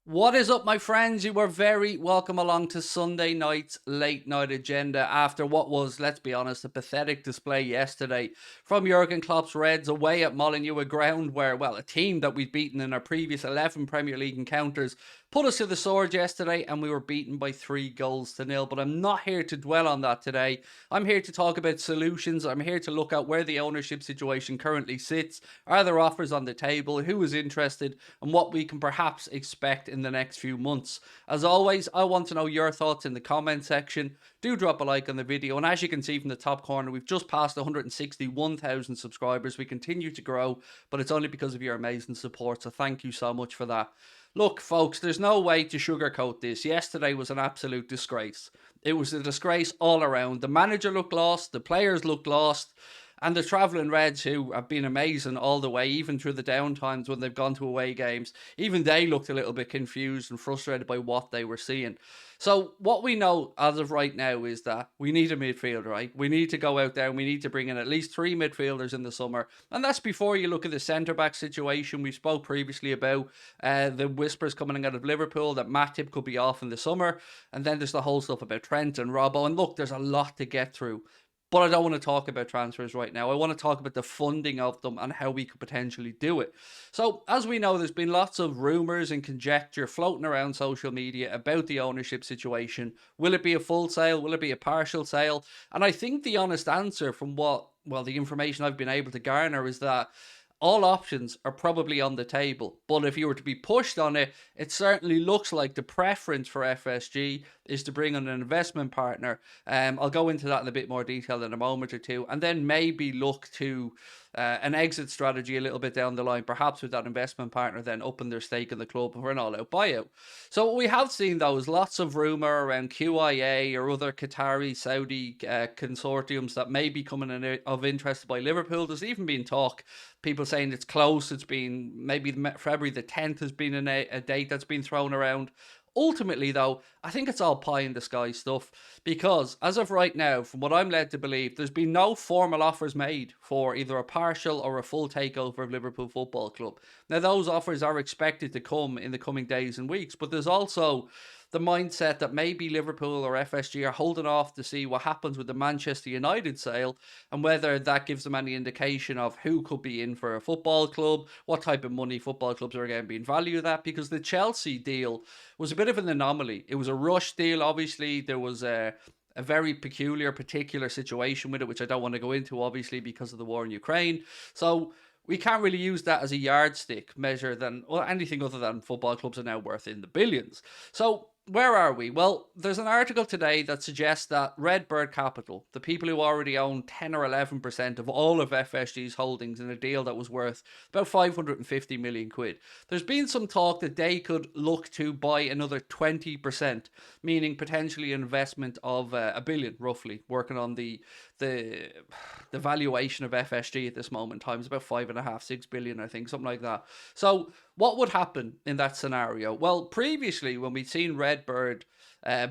What is up, my friends? You are very welcome along to Sunday night's late night agenda after what was, let's be honest, a pathetic display yesterday from Jurgen Klopp's Reds away at Molineux, a ground where, well, a team that we'd beaten in our previous 11 Premier League encounters put us to the sword yesterday and we were beaten by 3 goals to nil. But I'm not here to dwell on that today. I'm here to talk about solutions. I'm here to look at where the ownership situation currently sits. Are there offers on the table? Who is interested? And what we can perhaps expect in the next few months. As always, I want to know your thoughts in the comment section. Do drop a like on the video. And as you can see from the top corner, we've just passed 161,000 subscribers. We continue to grow, but it's only because of your amazing support. So thank you so much for that. Look, folks, there's no way to sugarcoat this. Yesterday was an absolute disgrace. It was a disgrace all around. The manager looked lost, the players looked lost, and the travelling Reds, who have been amazing all the way, even through the down times when they've gone to away games, even they looked a little bit confused and frustrated by what they were seeing. So what we know as of right now is that we need a midfielder, right? We need to go out there and we need to bring in at least 3 midfielders in the summer. And that's before you look at the centre-back situation. We spoke previously about the whispers coming out of Liverpool that Matip could be off in the summer. And then there's the whole stuff about Trent and Robbo. And look, there's a lot to get through. But I don't want to talk about transfers right now. I want to talk about the funding of them and how we could potentially do it. So, as we know, there's been lots of rumours and conjecture floating around social media about the ownership situation. Will it be a full sale? Will it be a partial sale? And I think the honest answer from the information I've been able to garner is that all options are probably on the table. But if you were to be pushed on it, it certainly looks like the preference for FSG is to bring on an investment partner. I'll go into that in a bit more detail in a moment or two, and then maybe look to an exit strategy a little bit down the line, perhaps with that investment partner then upping their stake in the club for an all-out buyout. So what we have seen, though, is lots of rumour around QIA or other Qatari, Saudi consortiums that may be coming in of interest by Liverpool. There's even been talk, people saying it's close. It's been maybe February the 10th has been a date that's been thrown around. Ultimately, though, I think it's all pie in the sky stuff because as of right now, from what I'm led to believe, there's been no formal offers made for either a partial or a full takeover of Liverpool Football Club. Now, those offers are expected to come in the coming days and weeks, but there's also the mindset that maybe Liverpool or FSG are holding off to see what happens with the Manchester United sale and whether that gives them any indication of who could be in for a football club, what type of money football clubs are again being valued at, because the Chelsea deal was a bit of an anomaly. It was a rush deal, obviously. There was a very peculiar, particular situation with it, which I don't want to go into, obviously, because of the war in Ukraine. So we can't really use that as a yardstick measure anything other than football clubs are now worth in the billions. So where are we? Well, there's an article today that suggests that Redbird Capital, the people who already own 10 or 11% of all of FSG's holdings in a deal that was worth about 550 million quid, there's been some talk that they could look to buy another 20%, meaning potentially an investment of a billion, roughly, working on the valuation of FSG at this moment in time is about 5.5, 6 billion, I think, something like that. So what would happen in that scenario? Well, previously, when we'd seen Redbird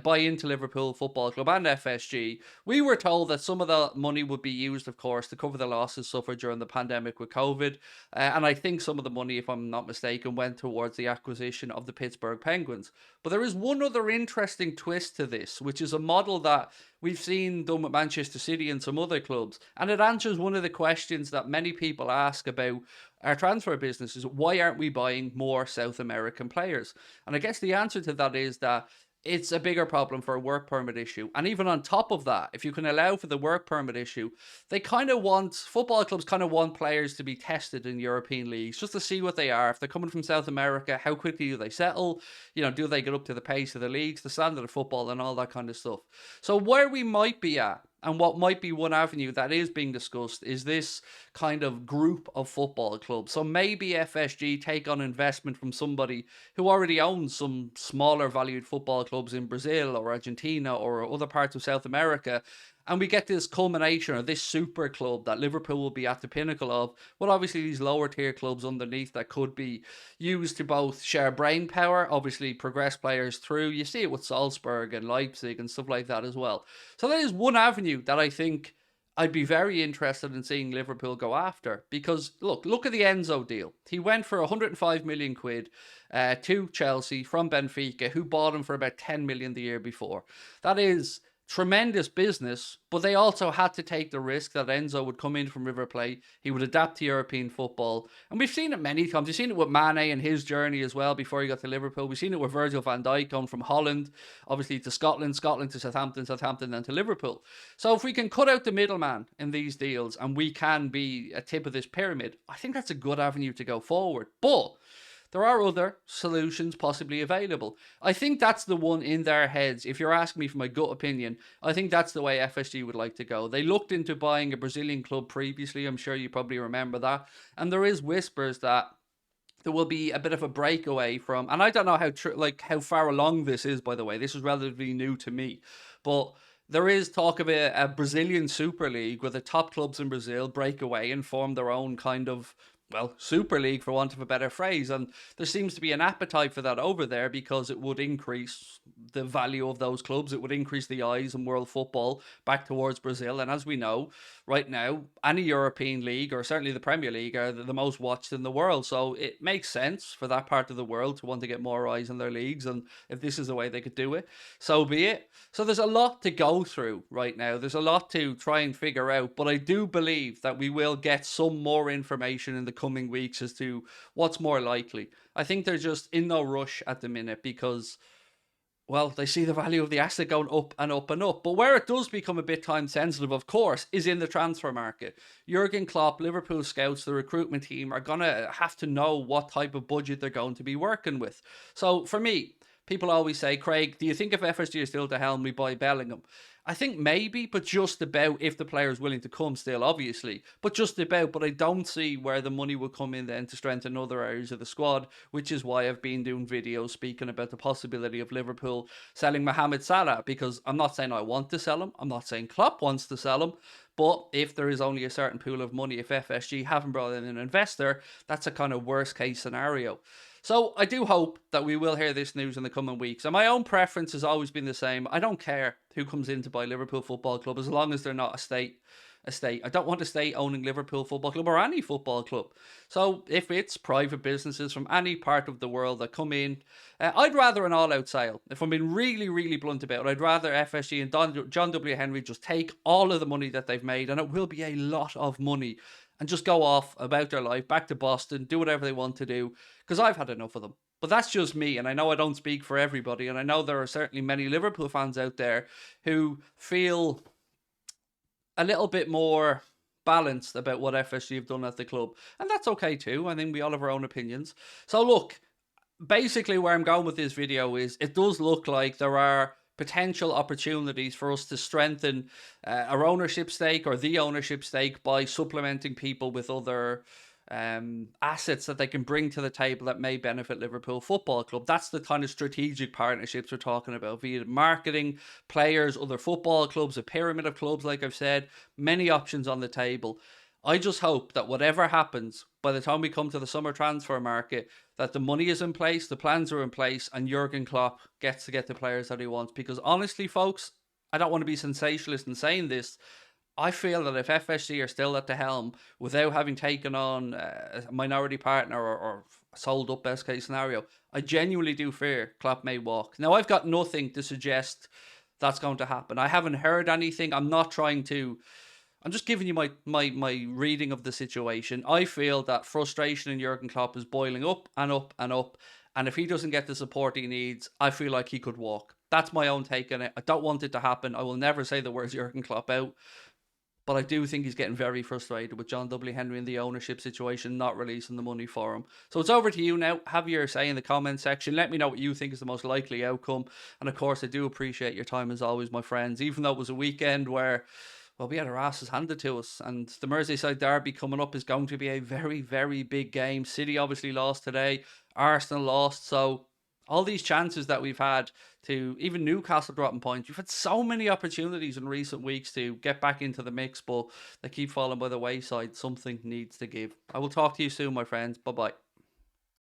buy into Liverpool Football Club and FSG, we were told that some of the money would be used, of course, to cover the losses suffered during the pandemic with COVID. And I think some of the money, if I'm not mistaken, went towards the acquisition of the Pittsburgh Penguins. But there is one other interesting twist to this, which is a model that we've seen done with Manchester City and some other clubs. And it answers one of the questions that many people ask about our transfer business is why aren't we buying more South American players? And I guess the answer to that is that it's a bigger problem for a work permit issue. And even on top of that, if you can allow for the work permit issue, football clubs kind of want players to be tested in European leagues just to see what they are. If they're coming from South America, how quickly do they settle? Do they get up to the pace of the leagues, the standard of football and all that kind of stuff? So where we might be at, and what might be one avenue that is being discussed, is this kind of group of football clubs. So maybe FSG take on investment from somebody who already owns some smaller valued football clubs in Brazil or Argentina or other parts of South America. And we get this culmination or this super club that Liverpool will be at the pinnacle of. Well, obviously, these lower tier clubs underneath that could be used to both share brain power, obviously progress players through. You see it with Salzburg and Leipzig and stuff like that as well. So that is one avenue that I think I'd be very interested in seeing Liverpool go after, because look at the Enzo deal. He went for 105 million quid to Chelsea from Benfica, who bought him for about 10 million the year before. That is tremendous business, but they also had to take the risk that Enzo would come in from River Plate. He would adapt to European football. And we've seen it many times. We've seen it with Mane and his journey as well before he got to Liverpool. We've seen it with Virgil van Dijk going from Holland, obviously, to Scotland, Scotland to Southampton, Southampton then to Liverpool. So if we can cut out the middleman in these deals and we can be a tip of this pyramid, I think that's a good avenue to go forward. But there are other solutions possibly available. I think that's the one in their heads. If you're asking me for my gut opinion, I think that's the way FSG would like to go. They looked into buying a Brazilian club previously. I'm sure you probably remember that. And there is whispers that there will be a bit of a breakaway from, and I don't know how far along this is, by the way. This is relatively new to me, but there is talk of a Brazilian Super League where the top clubs in Brazil break away and form their own kind of, well, Super League, for want of a better phrase. And there seems to be an appetite for that over there because it would increase the value of those clubs. It would increase the eyes in world football back towards Brazil. And as we know, right now, any European league, or certainly the Premier League, are the most watched in the world. So it makes sense for that part of the world to want to get more eyes on their leagues. And if this is the way they could do it, so be it. So there's a lot to go through right now. There's a lot to try and figure out. But I do believe that we will get some more information in the coming weeks as to what's more likely. I think they're just in no rush at the minute because, well, they see the value of the asset going up and up and up. But where it does become a bit time sensitive, of course, is in the transfer market. Jurgen Klopp, Liverpool scouts, the recruitment team are going to have to know what type of budget they're going to be working with. So for me, people always say, Craig, do you think if FSG is still to helm, we buy Bellingham? I think maybe, but just about, if the player is willing to come still, obviously. But just about, but I don't see where the money will come in then to strengthen other areas of the squad, which is why I've been doing videos speaking about the possibility of Liverpool selling Mohamed Salah, because I'm not saying I want to sell him, I'm not saying Klopp wants to sell him, but if there is only a certain pool of money, if FSG haven't brought in an investor, that's a kind of worst case scenario. So I do hope that we will hear this news in the coming weeks. And my own preference has always been the same. I don't care who comes in to buy Liverpool Football Club as long as they're not a state. I don't want a state owning Liverpool Football Club or any football club. So if it's private businesses from any part of the world that come in, I'd rather an all-out sale. If I'm being really, really blunt about it, I'd rather FSG and John W. Henry just take all of the money that they've made, and it will be a lot of money, and just go off about their life, back to Boston, do whatever they want to do, because I've had enough of them. But that's just me, and I know I don't speak for everybody, and I know there are certainly many Liverpool fans out there who feel a little bit more balanced about what FSG have done at the club. And that's okay too. I think we all have our own opinions. So look, basically where I'm going with this video is it does look like there are potential opportunities for us to strengthen our ownership stake, or the ownership stake, by supplementing people with other assets that they can bring to the table that may benefit Liverpool Football Club. That's the kind of strategic partnerships we're talking about, via marketing, players, other football clubs, a pyramid of clubs, like I've said, many options on the table. I just hope that whatever happens, by the time we come to the summer transfer market, that the money is in place, the plans are in place, and Jurgen Klopp gets to get the players that he wants. Because honestly, folks, I don't want to be sensationalist in saying this, I feel that if FSG are still at the helm without having taken on a minority partner, or sold up, best case scenario, I genuinely do fear Klopp may walk. Now, I've got nothing to suggest that's going to happen. I haven't heard anything. I'm just giving you my reading of the situation. I feel that frustration in Jurgen Klopp is boiling up and up and up. And if he doesn't get the support he needs, I feel like he could walk. That's my own take on it. I don't want it to happen. I will never say the words Jurgen Klopp out. But I do think he's getting very frustrated with John W. Henry and the ownership situation not releasing the money for him. So it's over to you now. Have your say in the comment section. Let me know what you think is the most likely outcome. And of course, I do appreciate your time as always, my friends. Even though it was a weekend where, well, we had our asses handed to us. And the Merseyside derby coming up is going to be a very, very big game. City obviously lost today. Arsenal lost. So all these chances that we've had, to even Newcastle dropping points, we've had so many opportunities in recent weeks to get back into the mix, but they keep falling by the wayside. Something needs to give. I will talk to you soon, my friends. Bye-bye.